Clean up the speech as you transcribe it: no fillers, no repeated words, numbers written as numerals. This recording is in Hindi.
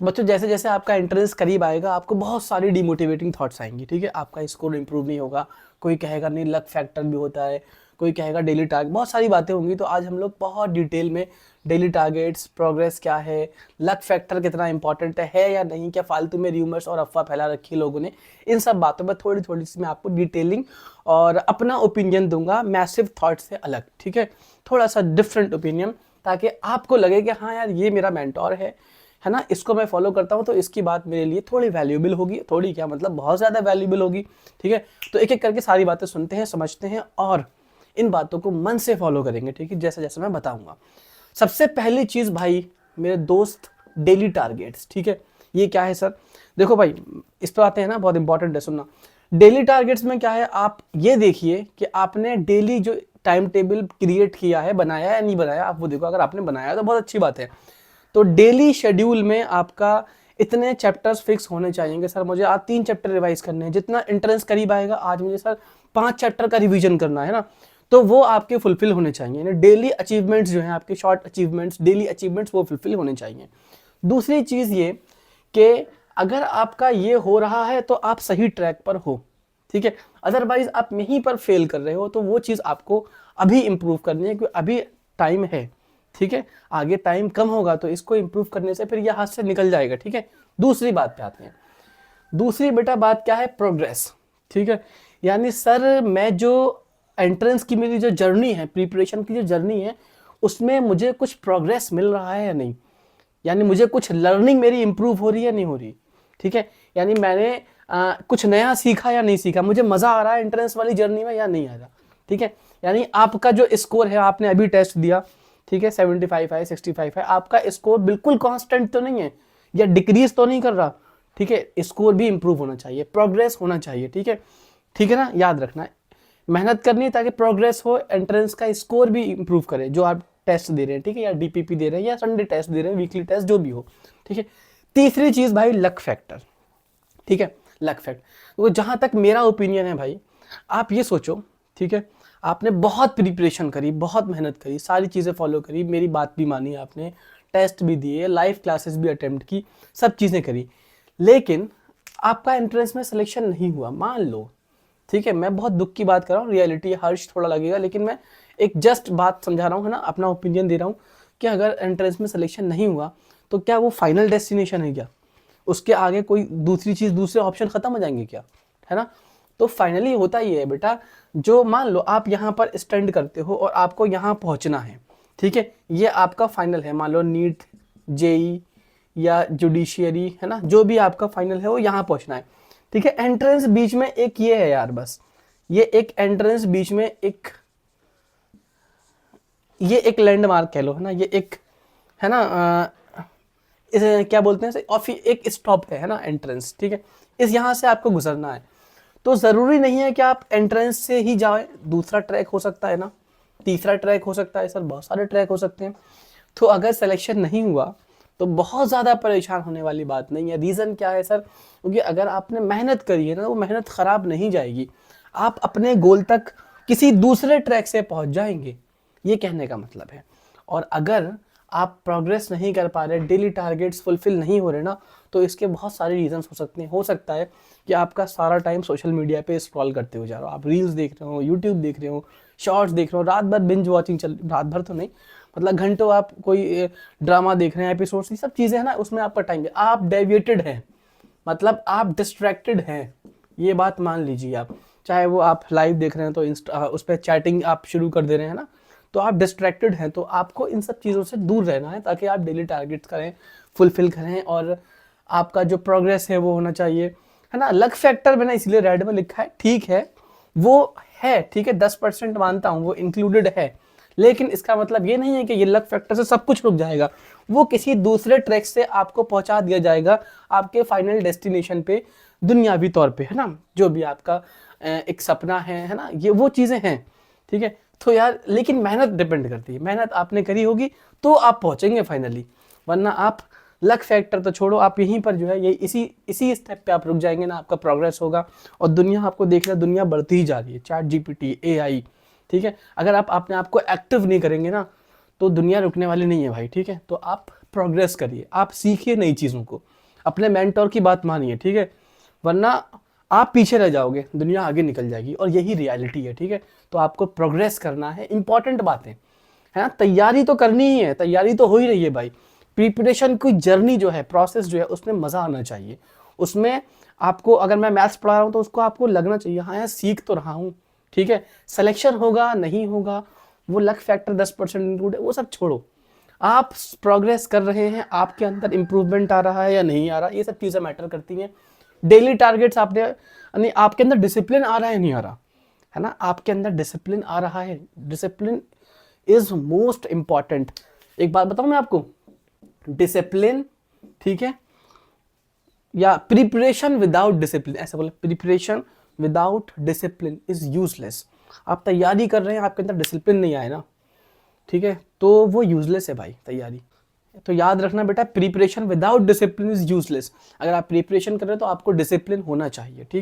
बच्चों जैसे जैसे आपका एंट्रेंस करीब आएगा आपको बहुत सारी डिमोटिवेटिंग थॉट्स आएंगी, ठीक है। आपका स्कोर इंप्रूव नहीं होगा, कोई कहेगा नहीं लक फैक्टर भी होता है, कोई कहेगा डेली टारगेट, बहुत सारी बातें होंगी। तो आज हम लोग बहुत डिटेल में डेली टारगेट्स, प्रोग्रेस क्या है, लक फैक्टर कितना इंपॉर्टेंट है या नहीं, क्या फालतू में र्यूमर्स और अफवाह फैला रखी है लोगों ने, इन सब बातों पर थोड़ी थोड़ी सी मैं आपको डिटेलिंग और अपना ओपिनियन दूंगा मैसिव थॉट से अलग, ठीक है। थोड़ा सा डिफरेंट ओपिनियन, ताकि आपको लगे कि हाँ यार ये मेरा मेंटोर है ना, इसको मैं फॉलो करता हूँ तो इसकी बात मेरे लिए थोड़ी वैल्यूएबल होगी, थोड़ी क्या मतलब बहुत ज़्यादा वैल्यूएबल होगी, ठीक है। तो एक एक करके सारी बातें सुनते हैं, समझते हैं और इन बातों को मन से फॉलो करेंगे, ठीक है, जैसे जैसे मैं बताऊंगा। सबसे पहली चीज़ भाई मेरे दोस्त, डेली टारगेट्स, ठीक है। ये क्या है सर? देखो भाई इस पर आते हैं ना, बहुत इंपॉर्टेंट है सुनना। डेली टारगेट्स में क्या है, आप ये देखिए कि आपने डेली जो टाइम टेबल क्रिएट किया है, बनाया है या नहीं बनाया, आप वो देखो। अगर आपने बनाया तो बहुत अच्छी बात है। तो डेली शेड्यूल में आपका इतने चैप्टर्स फिक्स होने चाहिए। सर मुझे आज 3 चैप्टर रिवाइज करने हैं, जितना एंट्रेंस करीब आएगा आज मुझे सर 5 चैप्टर का रिवीजन करना है ना, तो वो आपके फुलफिल होने चाहिए। डेली अचीवमेंट्स जो हैं आपके, शॉर्ट अचीवमेंट्स, डेली अचीवमेंट्स, वो फुलफिल होने चाहिए। दूसरी चीज़ ये कि अगर आपका ये हो रहा है तो आप सही ट्रैक पर हो, ठीक है। अदरवाइज आप यहीं पर फेल कर रहे हो, तो वो चीज़ आपको अभी इंप्रूव करनी है, क्योंकि अभी टाइम है, ठीक है। आगे टाइम कम होगा तो इसको इंप्रूव करने से फिर ये हाथ से निकल जाएगा, ठीक है। दूसरी बात पे आते हैं। दूसरी बेटा बात क्या है, प्रोग्रेस, ठीक है। यानी सर मैं जो एंट्रेंस की मेरी जो जर्नी है, प्रिपरेशन की जो जर्नी है, उसमें मुझे कुछ प्रोग्रेस मिल रहा है या नहीं, यानी मुझे कुछ लर्निंग मेरी इंप्रूव हो रही है नहीं हो रही, ठीक है। यानी मैंने कुछ नया सीखा या नहीं सीखा, मुझे मजा आ रहा है एंट्रेंस वाली जर्नी में या नहीं आ रहा, ठीक है। यानी आपका जो स्कोर है, आपने अभी टेस्ट दिया, ठीक है, 75 है, 65 है, आपका स्कोर बिल्कुल कांस्टेंट तो नहीं है या डिक्रीज तो नहीं कर रहा, ठीक है। स्कोर भी इंप्रूव होना चाहिए, प्रोग्रेस होना चाहिए, ठीक है, ठीक है ना। याद रखना, मेहनत करनी है ताकि प्रोग्रेस हो, एंट्रेंस का स्कोर भी इंप्रूव करे जो आप टेस्ट दे रहे हैं, ठीक है, या डीपीपी दे रहे हैं या संडे टेस्ट दे रहे हैं, वीकली टेस्ट जो भी हो, ठीक है। तीसरी चीज भाई लक फैक्टर, ठीक है, लक फैक्टर। तो जहां तक मेरा ओपिनियन है भाई, आप ये सोचो, ठीक है, आपने बहुत प्रिपरेशन करी, बहुत मेहनत करी, सारी चीज़ें फॉलो करी, मेरी बात भी मानी आपने, टेस्ट भी दिए, लाइव क्लासेस भी अटेम्प्ट की, सब चीज़ें करी, लेकिन आपका एंट्रेंस में सिलेक्शन नहीं हुआ, मान लो, ठीक है। मैं बहुत दुख की बात कर रहा हूँ, रियलिटी हर्ष थोड़ा लगेगा, लेकिन मैं एक जस्ट बात समझा रहा हूँ, है ना, अपना ओपिनियन दे रहा हूँ कि अगर एंट्रेंस में सिलेक्शन नहीं हुआ तो क्या वो फाइनल डेस्टिनेशन है क्या? उसके आगे कोई दूसरी चीज़, दूसरे ऑप्शन खत्म हो जाएंगे क्या, है ना? तो फाइनली होता ही है बेटा, जो मान लो आप यहाँ पर स्टैंड करते हो और आपको यहाँ पहुँचना है, ठीक है, ये आपका फाइनल है, मान लो नीट, जेई या जुडिशियरी, है ना, जो भी आपका फाइनल है वो यहाँ पहुँचना है, ठीक है। एंट्रेंस बीच में एक ये है यार, बस ये एक एंट्रेंस बीच में एक, ये एक लैंडमार्क कह लो, है ना, ये एक, है ना, इसे क्या बोलते हैं, और फिर एक स्टॉप है ना, एंट्रेंस, ठीक है, इस यहाँ से आपको गुजरना है। तो ज़रूरी नहीं है कि आप एंट्रेंस से ही जाएं, दूसरा ट्रैक हो सकता है ना, तीसरा ट्रैक हो सकता है, सर बहुत सारे ट्रैक हो सकते हैं। तो अगर सिलेक्शन नहीं हुआ तो बहुत ज़्यादा परेशान होने वाली बात नहीं है। रीज़न क्या है सर? क्योंकि अगर आपने मेहनत करी है ना, वो मेहनत ख़राब नहीं जाएगी, आप अपने गोल तक किसी दूसरे ट्रैक से पहुँच जाएंगे, ये कहने का मतलब है। और अगर आप प्रोग्रेस नहीं कर पा रहे, डेली टारगेट्स फुलफिल नहीं हो रहे ना, तो इसके बहुत सारे रीजंस हो सकते हैं। हो सकता है कि आपका सारा टाइम सोशल मीडिया पे स्क्रॉल करते हो जा रहे हो, आप रील्स देख रहे हो, यूट्यूब देख रहे हो, शॉर्ट्स देख रहे हो, रात भर बिंज वॉचिंग चल, रात भर तो नहीं, मतलब घंटों आप कोई ड्रामा देख रहे हैं, एपिसोड्स, ये सब चीज़ें हैं ना, उसमें आपका टाइम, आप डेविएटेड हैं, मतलब आप डिस्ट्रैक्टेड हैं, ये बात मान लीजिए आप। चाहे वो आप लाइव देख रहे हैं तो उस पर चैटिंग आप शुरू कर दे रहे हैं ना, तो आप डिस्ट्रैक्टेड हैं। तो आपको इन सब चीज़ों से दूर रहना है ताकि आप डेली टारगेट्स करें, फुलफिल करें, और आपका जो प्रोग्रेस है वो होना चाहिए, है ना। लक फैक्टर मैंने इसलिए रेड में लिखा है, ठीक है वो है, ठीक है, 10% मानता हूँ वो इंक्लूडेड है, लेकिन इसका मतलब ये नहीं है कि ये लक फैक्टर से सब कुछ रुक जाएगा। वो किसी दूसरे ट्रैक से आपको पहुंचा दिया जाएगा आपके फाइनल डेस्टिनेशन पे, दुनियावी तौर पे, है ना, जो भी आपका एक सपना है ना, ये वो चीज़ें हैं, ठीक है। तो यार लेकिन मेहनत डिपेंड करती है, मेहनत आपने करी होगी तो आप पहुंचेंगे फाइनली, वरना आप लक फैक्टर तो छोड़ो, आप यहीं पर जो है ये इसी स्टेप पे आप रुक जाएंगे ना, आपका प्रोग्रेस होगा। और दुनिया आपको देख रहा है, दुनिया बढ़ती ही जा रही है, चैट जीपीटी, एआई, ठीक है। अगर आप अपने आप को एक्टिव नहीं करेंगे ना तो दुनिया रुकने वाली नहीं है भाई, ठीक है। तो आप प्रोग्रेस करिए, आप सीखिए नई चीज़ों को, अपने मेंटोर की बात मानिए, ठीक है, वरना आप पीछे रह जाओगे, दुनिया आगे निकल जाएगी, और यही रियलिटी है, ठीक है। तो आपको प्रोग्रेस करना है, इंपॉर्टेंट बातें है ना, तैयारी तो करनी ही है, तैयारी तो हो ही रही है भाई। प्रिपरेशन की जर्नी जो है, प्रोसेस जो है, उसमें मज़ा आना चाहिए। उसमें आपको, अगर मैं मैथ्स पढ़ा रहा हूँ तो उसको आपको लगना चाहिए हाँ यार सीख तो रहा हूँ, ठीक है। सिलेक्शन होगा नहीं होगा, वो लक फैक्टर 10% इंक्लूड है, वो सब छोड़ो। आप प्रोग्रेस कर रहे हैं, आपके अंदर इंप्रूवमेंट आ रहा है या नहीं आ रहा, ये सब चीज़ें मैटर करती हैं। डेली टारगेट्स आपने, यानी आपके अंदर डिसिप्लिन आ रहा है नहीं आ रहा, है ना, आपके अंदर डिसिप्लिन आ रहा है। Discipline is most important. एक बात बताऊं मैं आपको, डिसिप्लिन, ठीक है, या प्रिपरेशन विदाउट डिसिप्लिन, ऐसा बोला, preparation without discipline is useless. आप तैयारी कर रहे हैं, आपके अंदर डिसिप्लिन नहीं आए ना, ठीक है, तो वो यूजलेस है भाई तैयारी। तो याद रखना बेटा, preparation without discipline is useless. अगर आप प्रिपरेशन कर रहे हो तो आपको डिसिप्लिन होना चाहिए, ठीक।